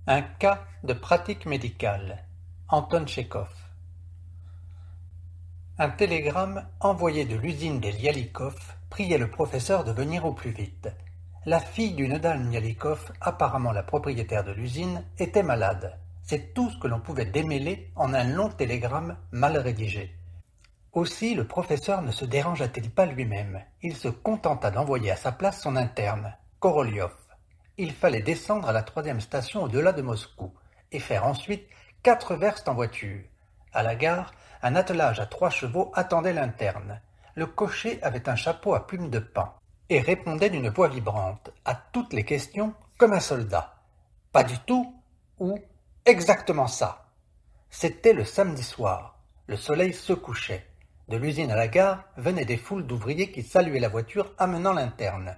Un cas de pratique médicale. Anton Tchekhov. Un télégramme envoyé de l'usine des Lialikov priait le professeur de venir au plus vite. La fille d'une dame Lialikov, apparemment la propriétaire de l'usine, était malade. C'est tout ce que l'on pouvait démêler en un long télégramme mal rédigé. Aussi le professeur ne se dérangea-t-il pas lui-même. Il se contenta d'envoyer à sa place son interne, Korolyov. Il fallait descendre à la 3e station au-delà de Moscou et faire ensuite 4 verstes en voiture. À la gare, un attelage à 3 chevaux attendait l'interne. Le cocher avait un chapeau à plumes de paon et répondait d'une voix vibrante à toutes les questions comme un soldat. « Pas du tout » ou « Exactement ça ». C'était le samedi soir. Le soleil se couchait. De l'usine à la gare venaient des foules d'ouvriers qui saluaient la voiture amenant l'interne.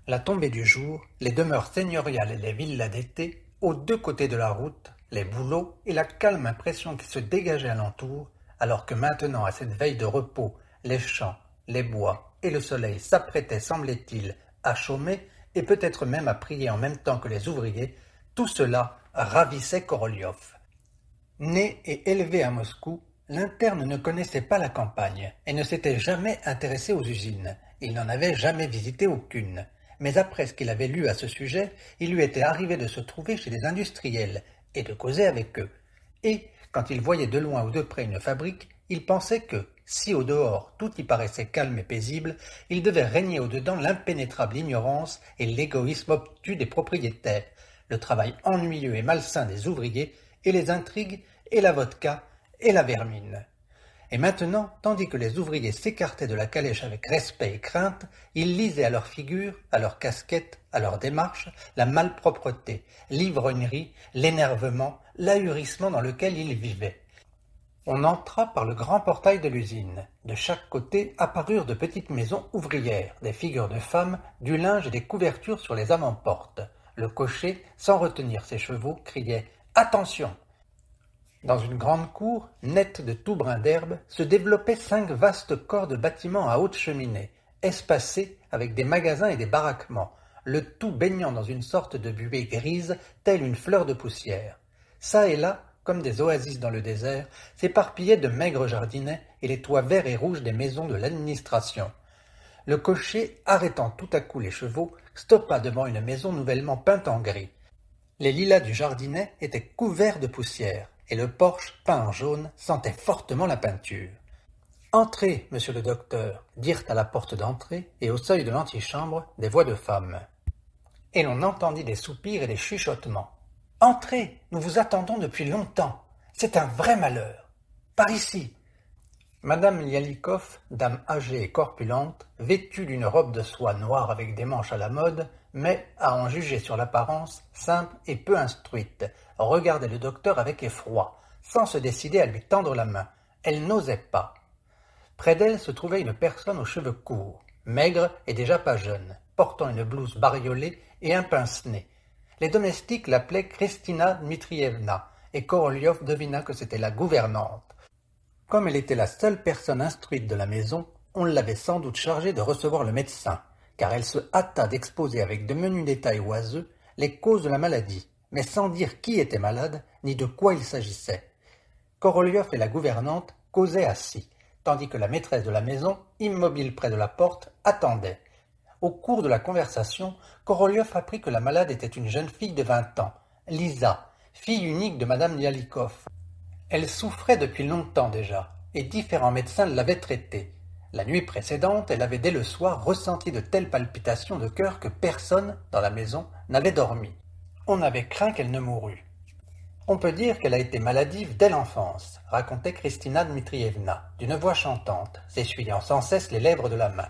La tombée du jour, les demeures seigneuriales et les villas d'été, aux 2 côtés de la route, les bouleaux et la calme impression qui se dégageait alentour, alors que maintenant, à cette veille de repos, les champs, les bois et le soleil s'apprêtaient, semblait-il, à chômer et peut-être même à prier en même temps que les ouvriers, tout cela ravissait Korolyov. Né et élevé à Moscou, l'interne ne connaissait pas la campagne et ne s'était jamais intéressé aux usines. Il n'en avait jamais visité aucune. Mais après ce qu'il avait lu à ce sujet, il lui était arrivé de se trouver chez des industriels et de causer avec eux. Et, quand il voyait de loin ou de près une fabrique, il pensait que, si au dehors tout y paraissait calme et paisible, il devait régner au-dedans l'impénétrable ignorance et l'égoïsme obtus des propriétaires, le travail ennuyeux et malsain des ouvriers, et les intrigues, et la vodka, et la vermine. Et maintenant, tandis que les ouvriers s'écartaient de la calèche avec respect et crainte, ils lisaient à leur figure, à leur casquette, à leur démarche, la malpropreté, l'ivrognerie, l'énervement, l'ahurissement dans lequel ils vivaient. On entra par le grand portail de l'usine. De chaque côté apparurent de petites maisons ouvrières, des figures de femmes, du linge et des couvertures sur les avant-portes. Le cocher, sans retenir ses chevaux, criait « Attention !» Dans une grande cour, nette de tout brun d'herbe, se développaient 5 vastes corps de bâtiments à haute cheminée, espacés avec des magasins et des baraquements, le tout baignant dans une sorte de buée grise, telle une fleur de poussière. Ça et là, comme des oasis dans le désert, s'éparpillaient de maigres jardinets et les toits verts et rouges des maisons de l'administration. Le cocher, arrêtant tout à coup les chevaux, stoppa devant une maison nouvellement peinte en gris. Les lilas du jardinet étaient couverts de poussière, et le porche, peint en jaune, sentait fortement la peinture. « Entrez, monsieur le docteur » dirent à la porte d'entrée, et au seuil de l'antichambre, des voix de femmes. Et l'on entendit des soupirs et des chuchotements. « Entrez, nous vous attendons depuis longtemps. C'est un vrai malheur. Par ici !» Madame Lialikov, dame âgée et corpulente, vêtue d'une robe de soie noire avec des manches à la mode, mais, à en juger sur l'apparence, simple et peu instruite, regardait le docteur avec effroi, sans se décider à lui tendre la main. Elle n'osait pas. Près d'elle se trouvait une personne aux cheveux courts, maigre et déjà pas jeune, portant une blouse bariolée et un pince-nez. Les domestiques l'appelaient Kristina Dmitrievna, et Korolyov devina que c'était la gouvernante. Comme elle était la seule personne instruite de la maison, on l'avait sans doute chargée de recevoir le médecin, car elle se hâta d'exposer avec de menus détails oiseux les causes de la maladie, mais sans dire qui était malade, ni de quoi il s'agissait. Korolyov et la gouvernante causaient assis, tandis que la maîtresse de la maison, immobile près de la porte, attendait. Au cours de la conversation, Korolyov apprit que la malade était une jeune fille de 20 ans, Lisa, fille unique de madame Lialikov. Elle souffrait depuis longtemps déjà, et différents médecins l'avaient traitée. La nuit précédente, elle avait dès le soir ressenti de telles palpitations de cœur que personne, dans la maison, n'avait dormi. On avait craint qu'elle ne mourût. On peut dire qu'elle a été maladive dès l'enfance, racontait Kristina Dmitrievna, d'une voix chantante, s'essuyant sans cesse les lèvres de la main.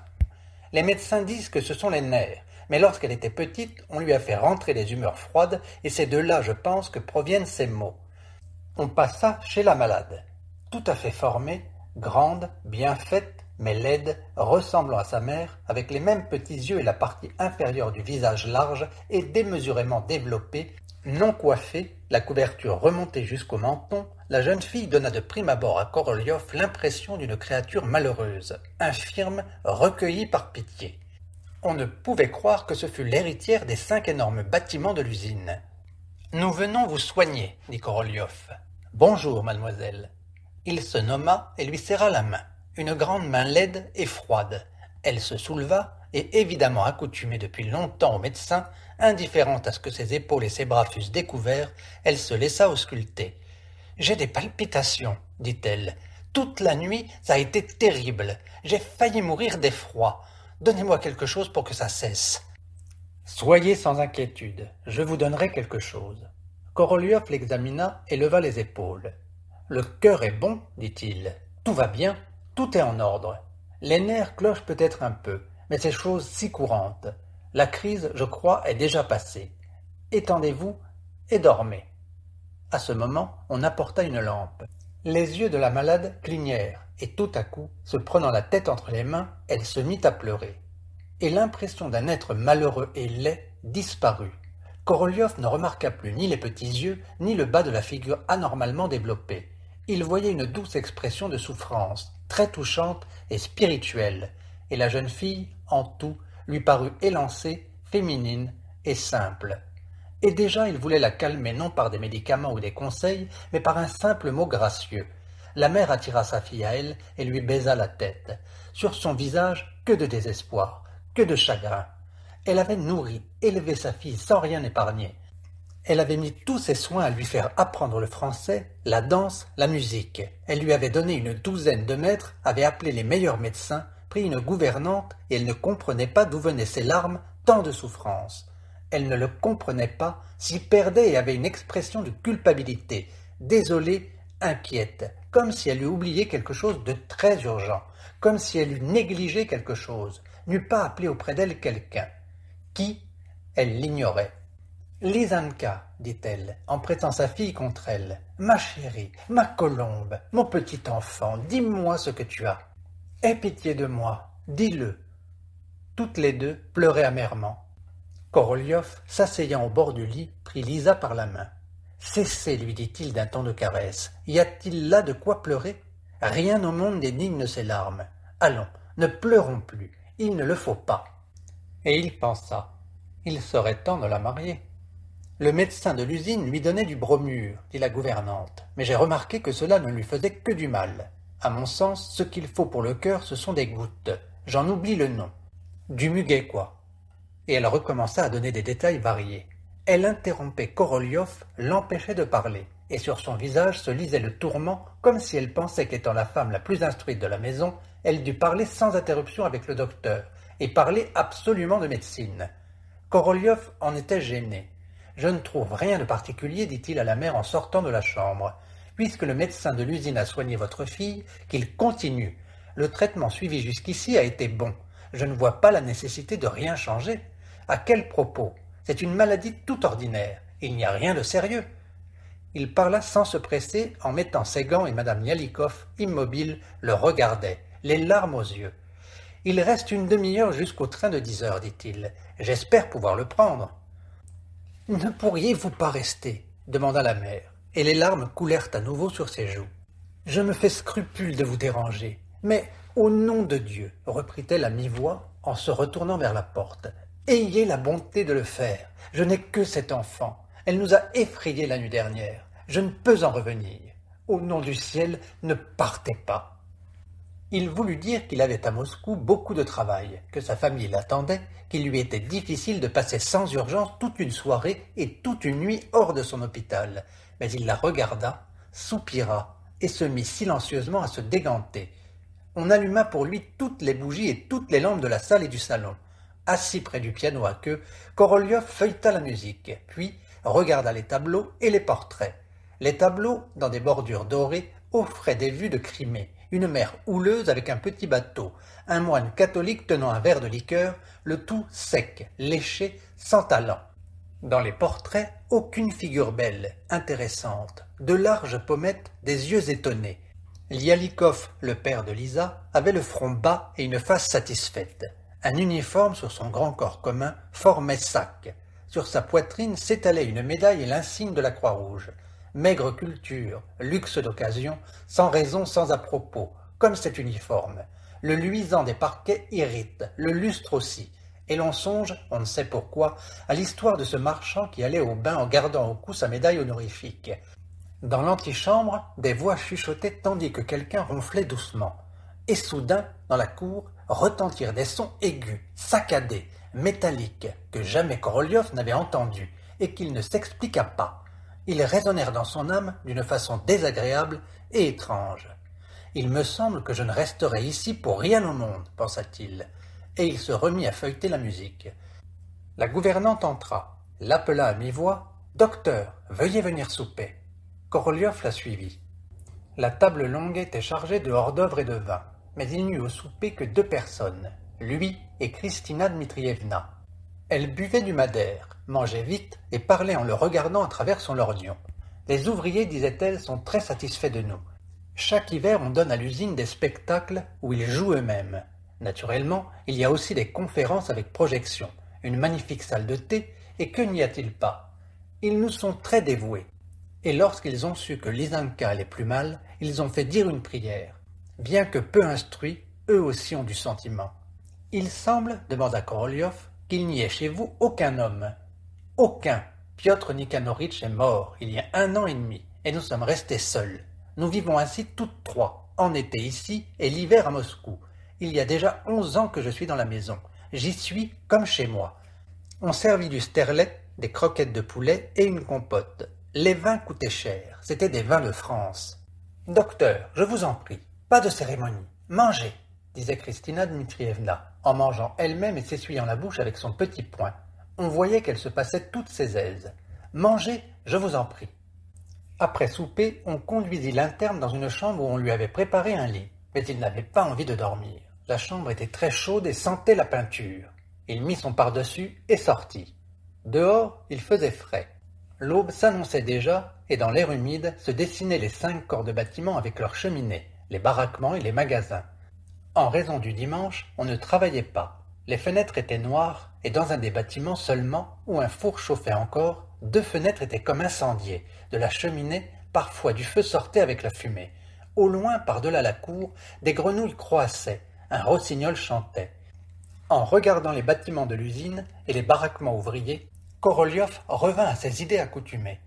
Les médecins disent que ce sont les nerfs, mais lorsqu'elle était petite, on lui a fait rentrer les humeurs froides, et c'est de là, je pense, que proviennent ces maux. On passa chez la malade, tout à fait formée, grande, bien faite, mais laide, ressemblant à sa mère, avec les mêmes petits yeux et la partie inférieure du visage large et démesurément développée, non coiffée, la couverture remontée jusqu'au menton, la jeune fille donna de prime abord à Korolyov l'impression d'une créature malheureuse, infirme, recueillie par pitié. On ne pouvait croire que ce fût l'héritière des 5 énormes bâtiments de l'usine. Nous venons vous soigner, dit Korolyov. Bonjour, mademoiselle. Il se nomma et lui serra la main, une grande main laide et froide. Elle se souleva et, évidemment accoutumée depuis longtemps au médecin, indifférente à ce que ses épaules et ses bras fussent découverts, elle se laissa ausculter. « J'ai des palpitations, dit-elle. Toute la nuit, ça a été terrible. J'ai failli mourir d'effroi. Donnez-moi quelque chose pour que ça cesse. » Soyez sans inquiétude, je vous donnerai quelque chose. Korolyov l'examina et leva les épaules. Le cœur est bon, dit-il. Tout va bien, tout est en ordre. Les nerfs clochent peut-être un peu, mais c'est chose si courante. La crise, je crois, est déjà passée. Étendez-vous et dormez. À ce moment, on apporta une lampe. Les yeux de la malade clignèrent, et tout à coup, se prenant la tête entre les mains, elle se mit à pleurer. Et l'impression d'un être malheureux et laid disparut. Korolyov ne remarqua plus ni les petits yeux, ni le bas de la figure anormalement développée. Il voyait une douce expression de souffrance, très touchante et spirituelle, et la jeune fille, en tout, lui parut élancée, féminine et simple. Et déjà il voulait la calmer non par des médicaments ou des conseils, mais par un simple mot gracieux. La mère attira sa fille à elle et lui baisa la tête. Sur son visage, que de désespoir, que de chagrin. Elle avait nourri, élevé sa fille sans rien épargner. Elle avait mis tous ses soins à lui faire apprendre le français, la danse, la musique. Elle lui avait donné une douzaine de maîtres, avait appelé les meilleurs médecins, pris une gouvernante, et elle ne comprenait pas d'où venaient ces larmes, tant de souffrance. Elle ne le comprenait pas, s'y perdait et avait une expression de culpabilité, désolée, inquiète, comme si elle eût oublié quelque chose de très urgent, comme si elle eût négligé quelque chose, n'eût pas appelé auprès d'elle quelqu'un. Qui? Elle l'ignorait. « Lizanka, dit-elle, en prêtant sa fille contre elle, ma chérie, ma colombe, mon petit enfant, dis-moi ce que tu as. Aie pitié de moi, dis-le. » Toutes les deux pleuraient amèrement. Korolyov, s'asseyant au bord du lit, prit Lisa par la main. « Cessez, lui dit-il d'un ton de caresse. Y a-t-il là de quoi pleurer? Rien au monde n'est digne de ces larmes. Allons, ne pleurons plus, il ne le faut pas. » Et il pensa. Il serait temps de la marier. Le médecin de l'usine lui donnait du bromure, dit la gouvernante, mais j'ai remarqué que cela ne lui faisait que du mal. À mon sens, ce qu'il faut pour le cœur, ce sont des gouttes. J'en oublie le nom. Du muguet, quoi. Et elle recommença à donner des détails variés. Elle interrompait Korolyov, l'empêchait de parler, et sur son visage se lisait le tourment, comme si elle pensait qu'étant la femme la plus instruite de la maison, elle dût parler sans interruption avec le docteur, et parler absolument de médecine. Korolyov en était gêné. « Je ne trouve rien de particulier, dit-il à la mère en sortant de la chambre. Puisque le médecin de l'usine a soigné votre fille, qu'il continue. Le traitement suivi jusqu'ici a été bon. Je ne vois pas la nécessité de rien changer. À quel propos? C'est une maladie tout ordinaire. Il n'y a rien de sérieux. » Il parla sans se presser, en mettant ses gants, et madame Yalikov, immobile, le regardait, les larmes aux yeux. « Il reste une demi-heure jusqu'au train de 10 heures, dit-il. J'espère pouvoir le prendre. » « Ne pourriez-vous pas rester ?» demanda la mère, et les larmes coulèrent à nouveau sur ses joues. « Je me fais scrupule de vous déranger, mais au nom de Dieu, reprit-elle à mi-voix en se retournant vers la porte, ayez la bonté de le faire. Je n'ai que cet enfant. Elle nous a effrayés la nuit dernière. Je ne peux en revenir. Au nom du ciel, ne partez pas. » Il voulut dire qu'il avait à Moscou beaucoup de travail, que sa famille l'attendait, qu'il lui était difficile de passer sans urgence toute une soirée et toute une nuit hors de son hôpital. Mais il la regarda, soupira et se mit silencieusement à se déganter. On alluma pour lui toutes les bougies et toutes les lampes de la salle et du salon. Assis près du piano à queue, Korolyov feuilleta la musique, puis regarda les tableaux et les portraits. Les tableaux, dans des bordures dorées, offraient des vues de Crimée, une mer houleuse avec un petit bateau, un moine catholique tenant un verre de liqueur, le tout sec, léché, sans talent. Dans les portraits, aucune figure belle, intéressante, de larges pommettes, des yeux étonnés. Lialikov, le père de Lisa, avait le front bas et une face satisfaite. Un uniforme sur son grand corps commun formait sac. Sur sa poitrine s'étalait une médaille et l'insigne de la Croix-Rouge. Maigre culture, luxe d'occasion, sans raison, sans à-propos, comme cet uniforme. Le luisant des parquets irrite, le lustre aussi. Et l'on songe, on ne sait pourquoi, à l'histoire de ce marchand qui allait au bain en gardant au cou sa médaille honorifique. Dans l'antichambre, des voix chuchotaient tandis que quelqu'un ronflait doucement. Et soudain, dans la cour, retentirent des sons aigus, saccadés, métalliques, que jamais Korolev n'avait entendus, et qu'il ne s'expliqua pas. Ils résonnèrent dans son âme d'une façon désagréable et étrange. « Il me semble que je ne resterai ici pour rien au monde, pensa-t-il, et il se remit à feuilleter la musique. La gouvernante entra, l'appela à mi-voix. « Docteur, veuillez venir souper. » Korolev la suivit. La table longue était chargée de hors-d'œuvre et de vin, mais il n'y eut au souper que 2 personnes, lui et Kristina Dmitrievna. Elle buvait du madère, mangeait vite et parlait en le regardant à travers son lorgnon. « Les ouvriers, disait-elle, sont très satisfaits de nous. Chaque hiver, on donne à l'usine des spectacles où ils jouent eux-mêmes. Naturellement, il y a aussi des conférences avec projection, une magnifique salle de thé, et que n'y a-t-il pas? Ils nous sont très dévoués. Et lorsqu'ils ont su que Lizanka allait plus mal, ils ont fait dire une prière. Bien que peu instruits, eux aussi ont du sentiment. Il semble, demanda Korolev, qu'il n'y ait chez vous aucun homme. Aucun. Piotr Nikanoritch est mort il y a 1 an et demi, et nous sommes restés seuls. Nous vivons ainsi toutes 3, en été ici et l'hiver à Moscou. Il y a déjà 11 ans que je suis dans la maison. J'y suis comme chez moi. On servit du sterlet, des croquettes de poulet et une compote. Les vins coûtaient cher, c'étaient des vins de France. « Docteur, je vous en prie, pas de cérémonie, mangez !» disait Kristina Dmitrievna, en mangeant elle-même et s'essuyant la bouche avec son petit poing. On voyait qu'elle se passait toutes ses aises. « Mangez, je vous en prie !» Après souper, on conduisit l'interne dans une chambre où on lui avait préparé un lit, mais il n'avait pas envie de dormir. La chambre était très chaude et sentait la peinture. Il mit son pardessus et sortit. Dehors, il faisait frais. L'aube s'annonçait déjà, et dans l'air humide se dessinaient les 5 corps de bâtiments avec leurs cheminées, les baraquements et les magasins. En raison du dimanche, on ne travaillait pas. Les fenêtres étaient noires, et dans un des bâtiments seulement, où un four chauffait encore, 2 fenêtres étaient comme incendiées. De la cheminée, parfois du feu sortait avec la fumée. Au loin, par-delà la cour, des grenouilles croassaient, un rossignol chantait. En regardant les bâtiments de l'usine et les baraquements ouvriers, Korolev revint à ses idées accoutumées.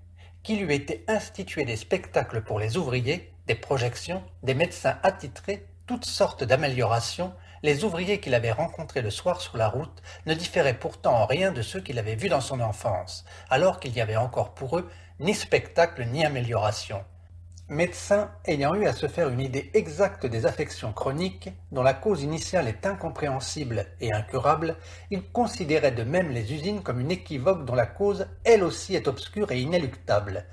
Qu'il eût été institué des spectacles pour les ouvriers, des projections, des médecins attitrés, toutes sortes d'améliorations, les ouvriers qu'il avait rencontrés le soir sur la route ne différaient pourtant en rien de ceux qu'il avait vus dans son enfance, alors qu'il n'y avait encore pour eux ni spectacle ni amélioration. Médecin ayant eu à se faire une idée exacte des affections chroniques, dont la cause initiale est incompréhensible et incurable, il considérait de même les usines comme une équivoque dont la cause, elle aussi, est obscure et inéluctable.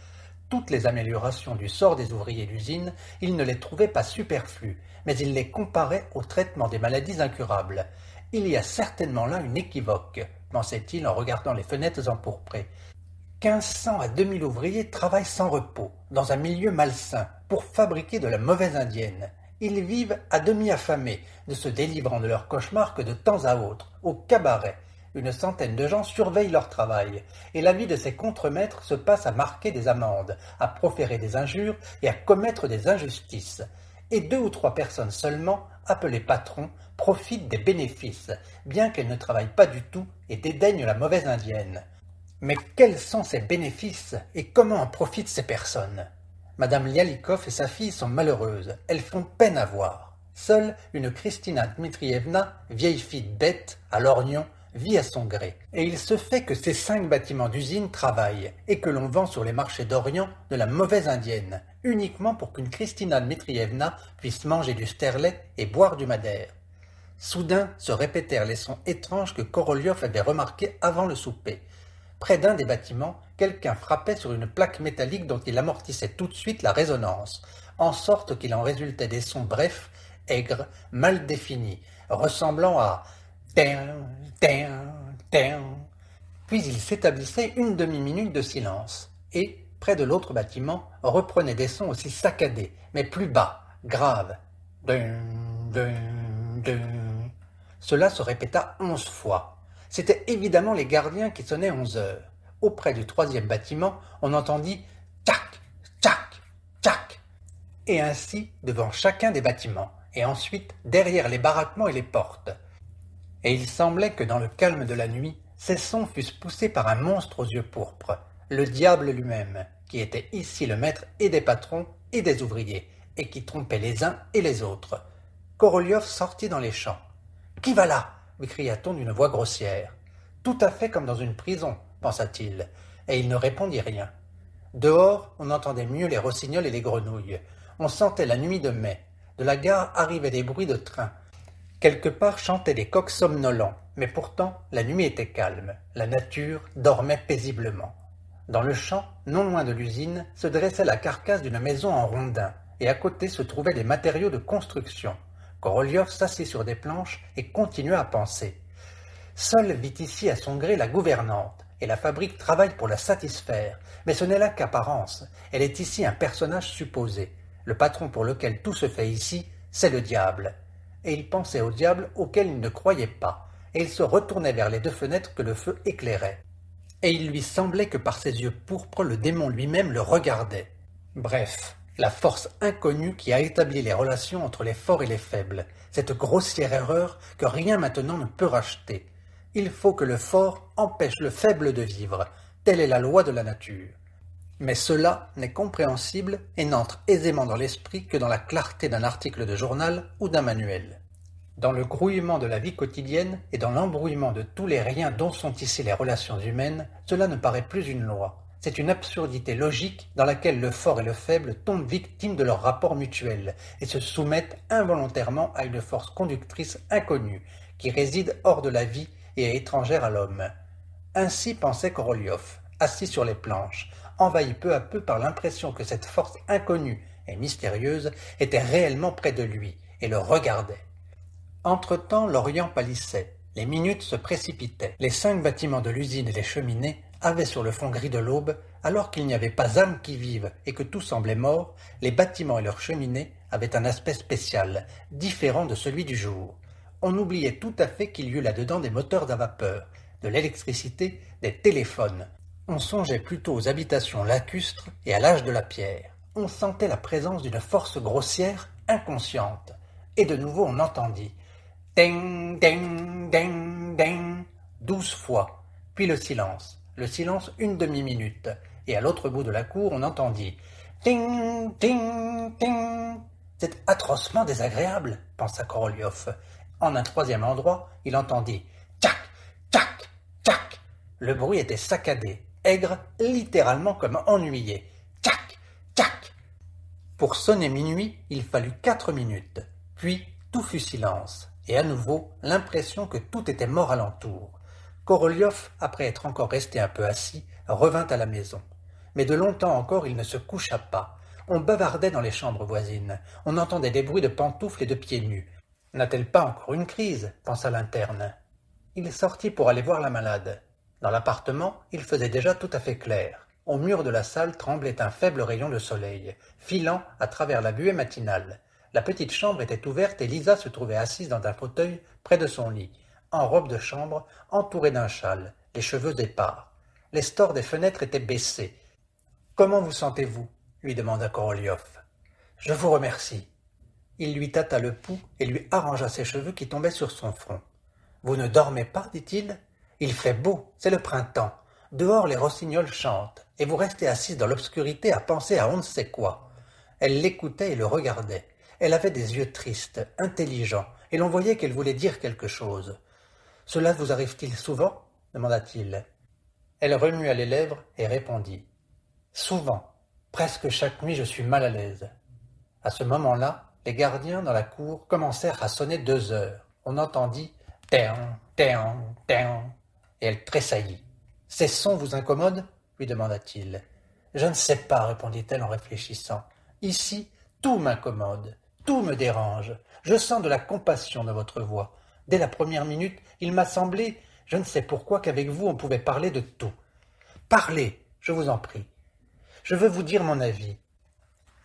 Toutes les améliorations du sort des ouvriers d'usine, il ne les trouvait pas superflues, mais il les comparait au traitement des maladies incurables. Il y a certainement là une équivoque, pensait-il en regardant les fenêtres empourprées. 1500 à 2000 ouvriers travaillent sans repos, dans un milieu malsain, pour fabriquer de la mauvaise indienne. Ils vivent à demi affamés, ne se délivrant de leurs cauchemars que de temps à autre, au cabaret. Une centaine de gens surveillent leur travail, et la vie de ces contremaîtres se passe à marquer des amendes, à proférer des injures et à commettre des injustices. Et 2 ou 3 personnes seulement, appelées patrons, profitent des bénéfices, bien qu'elles ne travaillent pas du tout et dédaignent la mauvaise indienne. Mais quels sont ces bénéfices et comment en profitent ces personnes? Madame Lialikov et sa fille sont malheureuses, elles font peine à voir. Seule une Kristina Dmitrievna, vieille fille bête, à lorgnon, vit à son gré. Et il se fait que ces 5 bâtiments d'usine travaillent et que l'on vend sur les marchés d'Orient de la mauvaise indienne, uniquement pour qu'une Kristina Dmitrievna puisse manger du sterlet et boire du madère. Soudain se répétèrent les sons étranges que Korolev avait remarqués avant le souper. Près d'un des bâtiments, quelqu'un frappait sur une plaque métallique dont il amortissait tout de suite la résonance, en sorte qu'il en résultait des sons brefs, aigres, mal définis, ressemblant à « tin, tin, tin ». Puis il s'établissait une demi-minute de silence, et, près de l'autre bâtiment, reprenait des sons aussi saccadés, mais plus bas, graves. « Dun, dun, dun ». Cela se répéta 11 fois. C'étaient évidemment les gardiens qui sonnaient 11 heures. Auprès du 3e bâtiment, on entendit « tchac, tchac, tchac » et ainsi devant chacun des bâtiments, et ensuite derrière les baraquements et les portes. et il semblait que dans le calme de la nuit, ces sons fussent poussés par un monstre aux yeux pourpres, le diable lui-même, qui était ici le maître et des patrons et des ouvriers, et qui trompait les uns et les autres. Korolyov sortit dans les champs. « Qui va là » lui cria-t-on d'une voix grossière. Tout à fait comme dans une prison, pensa-t-il, et il ne répondit rien. Dehors, on entendait mieux les rossignols et les grenouilles. On sentait la nuit de mai. De la gare arrivaient des bruits de train. Quelque part chantaient des coqs somnolents, mais pourtant la nuit était calme. La nature dormait paisiblement. Dans le champ, non loin de l'usine, se dressait la carcasse d'une maison en rondin, et à côté se trouvaient des matériaux de construction. Korolyov s'assit sur des planches et continua à penser. Seule vit ici à son gré la gouvernante, et la fabrique travaille pour la satisfaire, mais ce n'est là qu'apparence, elle est ici un personnage supposé. Le patron pour lequel tout se fait ici, c'est le diable. Et il pensait au diable auquel il ne croyait pas, et il se retournait vers les deux fenêtres que le feu éclairait. Et il lui semblait que par ses yeux pourpres le démon lui-même le regardait. Bref, la force inconnue qui a établi les relations entre les forts et les faibles, cette grossière erreur que rien maintenant ne peut racheter. Il faut que le fort empêche le faible de vivre, telle est la loi de la nature. Mais cela n'est compréhensible et n'entre aisément dans l'esprit que dans la clarté d'un article de journal ou d'un manuel. Dans le grouillement de la vie quotidienne et dans l'embrouillement de tous les riens dont sont ici les relations humaines, cela ne paraît plus une loi. C'est une absurdité logique dans laquelle le fort et le faible tombent victimes de leur rapport mutuel et se soumettent involontairement à une force conductrice inconnue qui réside hors de la vie et est étrangère à l'homme. Ainsi pensait Korolyov, assis sur les planches, envahi peu à peu par l'impression que cette force inconnue et mystérieuse était réellement près de lui et le regardait. Entre-temps, l'Orient pâlissait, les minutes se précipitaient, les 5 bâtiments de l'usine et les cheminées avaient sur le fond gris de l'aube, alors qu'il n'y avait pas âme qui vive et que tout semblait mort, les bâtiments et leurs cheminées avaient un aspect spécial, différent de celui du jour. On oubliait tout à fait qu'il y eût là-dedans des moteurs à vapeur, de l'électricité, des téléphones. On songeait plutôt aux habitations lacustres et à l'âge de la pierre. On sentait la présence d'une force grossière, inconsciente. Et de nouveau on entendit « ding, ding, ding, ding » 12 fois, puis le silence une demi-minute, et à l'autre bout de la cour on entendit « ding, ding, ding ». C'est atrocement désagréable, pensa Korolyov. En un troisième endroit, il entendit « tchac, tchac, tchac ». Le bruit était saccadé, aigre, littéralement comme ennuyé. « Tchac, tchac ». Pour sonner minuit, il fallut 4 minutes. Puis tout fut silence, et à nouveau l'impression que tout était mort alentour. Korolyov, après être encore resté un peu assis, revint à la maison. Mais de longtemps encore il ne se coucha pas. On bavardait dans les chambres voisines. On entendait des bruits de pantoufles et de pieds nus. N'a-t-elle pas encore une crise ? Pensa l'interne. Il sortit pour aller voir la malade. Dans l'appartement, il faisait déjà tout à fait clair. Au mur de la salle tremblait un faible rayon de soleil, filant à travers la buée matinale. La petite chambre était ouverte et Lisa se trouvait assise dans un fauteuil près de son lit, en robe de chambre, entourée d'un châle, les cheveux épars. Les stores des fenêtres étaient baissés. « Comment vous sentez-vous » lui demanda Korolyov. « Je vous remercie. » Il lui tâta le pouls et lui arrangea ses cheveux qui tombaient sur son front. « Vous ne dormez pas, dit-il. Il fait beau, c'est le printemps. Dehors, les rossignols chantent, et vous restez assise dans l'obscurité à penser à on ne sait quoi. » Elle l'écoutait et le regardait. Elle avait des yeux tristes, intelligents, et l'on voyait qu'elle voulait dire quelque chose. « Cela vous arrive-t-il souvent » demanda-t-il. Elle remua les lèvres et répondit. « Souvent. Presque chaque nuit je suis mal à l'aise. » À ce moment-là, les gardiens dans la cour commencèrent à sonner 2 heures. On entendit « téan, téan, téan » et elle tressaillit. « Ces sons vous incommodent » lui demanda-t-il. « Je ne sais pas, répondit-elle en réfléchissant. Ici, tout m'incommode, tout me dérange. Je sens de la compassion dans votre voix. Dès la première minute, il m'a semblé, je ne sais pourquoi, qu'avec vous on pouvait parler de tout. Parlez, je vous en prie. Je veux vous dire mon avis.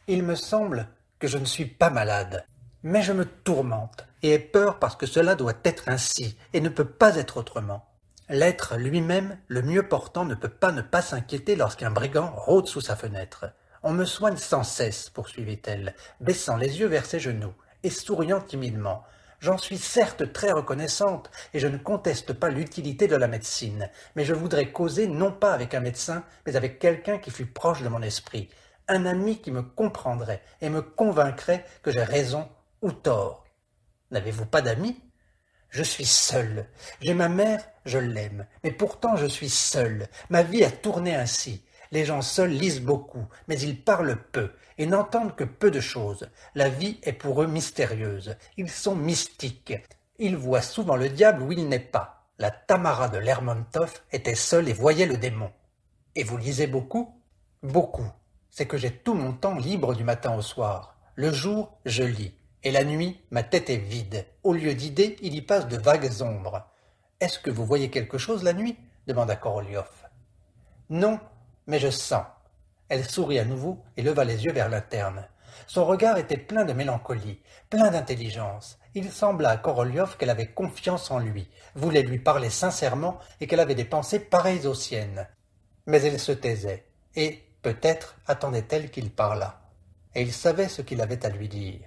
Il me semble que je ne suis pas malade, mais je me tourmente et ai peur parce que cela doit être ainsi et ne peut pas être autrement. L'être lui-même, le mieux portant, ne peut pas ne pas s'inquiéter lorsqu'un brigand rôde sous sa fenêtre. On me soigne sans cesse, poursuivit-elle, baissant les yeux vers ses genoux et souriant timidement. J'en suis certes très reconnaissante, et je ne conteste pas l'utilité de la médecine, mais je voudrais causer non pas avec un médecin, mais avec quelqu'un qui fût proche de mon esprit, un ami qui me comprendrait et me convaincrait que j'ai raison ou tort. N'avez-vous pas d'amis? Je suis seul. J'ai ma mère, je l'aime, mais pourtant je suis seul. Ma vie a tourné ainsi. Les gens seuls lisent beaucoup, mais ils parlent peu et n'entendent que peu de choses. La vie est pour eux mystérieuse. Ils sont mystiques. Ils voient souvent le diable où il n'est pas. La Tamara de Lermontov était seule et voyait le démon. Et vous lisez beaucoup? Beaucoup. C'est que j'ai tout mon temps libre du matin au soir. Le jour, je lis. Et la nuit, ma tête est vide. Au lieu d'idées, il y passe de vagues ombres. « Est-ce que vous voyez quelque chose la nuit » demanda Korolyov. « Non, mais je sens. » Elle sourit à nouveau et leva les yeux vers l'interne. Son regard était plein de mélancolie, plein d'intelligence. Il sembla à Korolyov qu'elle avait confiance en lui, voulait lui parler sincèrement et qu'elle avait des pensées pareilles aux siennes. Mais elle se taisait, et, peut-être, attendait-elle qu'il parlât. Et il savait ce qu'il avait à lui dire.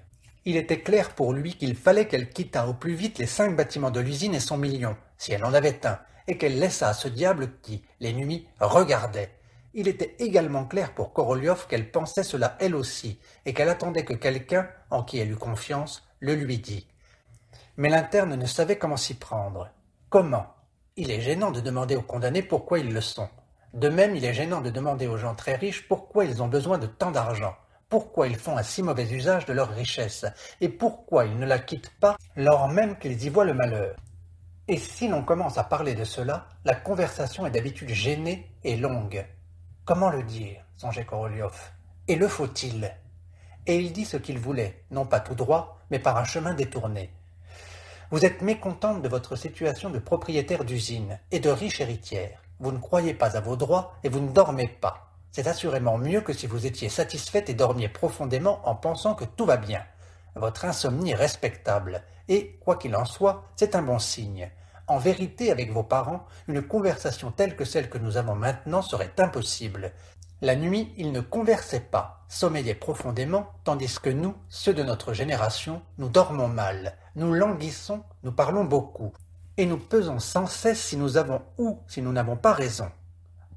Il était clair pour lui qu'il fallait qu'elle quittât au plus vite les 5 bâtiments de l'usine et son million, si elle en avait un, et qu'elle laissât à ce diable qui, les nuits, regardait. Il était également clair pour Korolyov qu'elle pensait cela elle aussi, et qu'elle attendait que quelqu'un, en qui elle eût confiance, le lui dît. Mais l'interne ne savait comment s'y prendre. Comment? Il est gênant de demander aux condamnés pourquoi ils le sont. De même, il est gênant de demander aux gens très riches pourquoi ils ont besoin de tant d'argent. Pourquoi ils font un si mauvais usage de leur richesse, et pourquoi ils ne la quittent pas, lors même qu'ils y voient le malheur. Et si l'on commence à parler de cela, la conversation est d'habitude gênée et longue. Comment le dire, songeait Korolyov, et le faut-il? Et il dit ce qu'il voulait, non pas tout droit, mais par un chemin détourné. Vous êtes mécontente de votre situation de propriétaire d'usine et de riche héritière. Vous ne croyez pas à vos droits et vous ne dormez pas. C'est assurément mieux que si vous étiez satisfaite et dormiez profondément en pensant que tout va bien. Votre insomnie est respectable, et, quoi qu'il en soit, c'est un bon signe. En vérité, avec vos parents, une conversation telle que celle que nous avons maintenant serait impossible. La nuit, ils ne conversaient pas, sommeillaient profondément, tandis que nous, ceux de notre génération, nous dormons mal, nous languissons, nous parlons beaucoup, et nous pesons sans cesse si nous avons ou si nous n'avons pas raison.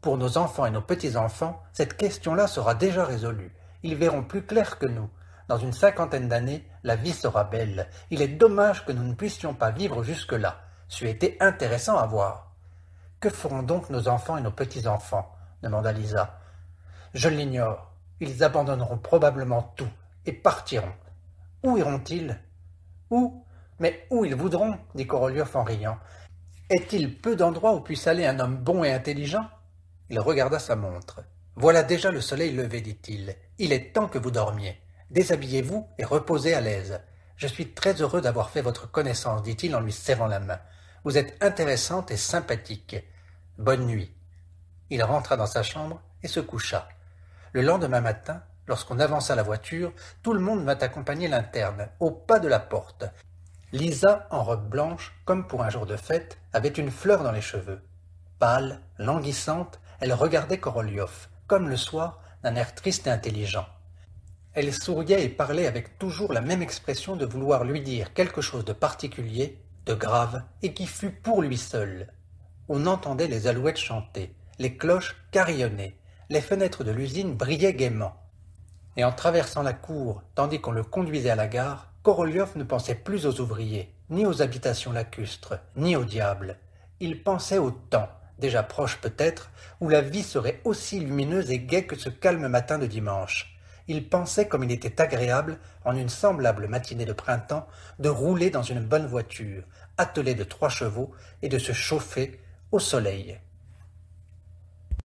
Pour nos enfants et nos petits-enfants, cette question-là sera déjà résolue. Ils verront plus clair que nous. Dans une 50aine d'années, la vie sera belle. Il est dommage que nous ne puissions pas vivre jusque-là. C'eût été intéressant à voir. « Que feront donc nos enfants et nos petits-enfants » demanda Lisa. « Je l'ignore. Ils abandonneront probablement tout et partiront. Où iront-ils? Où? Mais où ils voudront, dit Korolyov en riant. Est-il peu d'endroits où puisse aller un homme bon et intelligent? Il regarda sa montre. « Voilà déjà le soleil levé, dit-il. Il est temps que vous dormiez. Déshabillez-vous et reposez à l'aise. Je suis très heureux d'avoir fait votre connaissance, dit-il en lui serrant la main. Vous êtes intéressante et sympathique. Bonne nuit. » Il rentra dans sa chambre et se coucha. Le lendemain matin, lorsqu'on avança la voiture, tout le monde vint accompagner l'interne, au pas de la porte. Lisa, en robe blanche, comme pour un jour de fête, avait une fleur dans les cheveux. Pâle, languissante, elle regardait Korolyov, comme le soir, d'un air triste et intelligent. Elle souriait et parlait avec toujours la même expression de vouloir lui dire quelque chose de particulier, de grave, et qui fût pour lui seul. On entendait les alouettes chanter, les cloches carillonner, les fenêtres de l'usine brillaient gaiement. Et en traversant la cour, tandis qu'on le conduisait à la gare, Korolyov ne pensait plus aux ouvriers, ni aux habitations lacustres, ni au diable. Il pensait au temps, déjà proche peut-être, où la vie serait aussi lumineuse et gaie que ce calme matin de dimanche. Il pensait comme il était agréable, en une semblable matinée de printemps, de rouler dans une bonne voiture, attelée de 3 chevaux, et de se chauffer au soleil.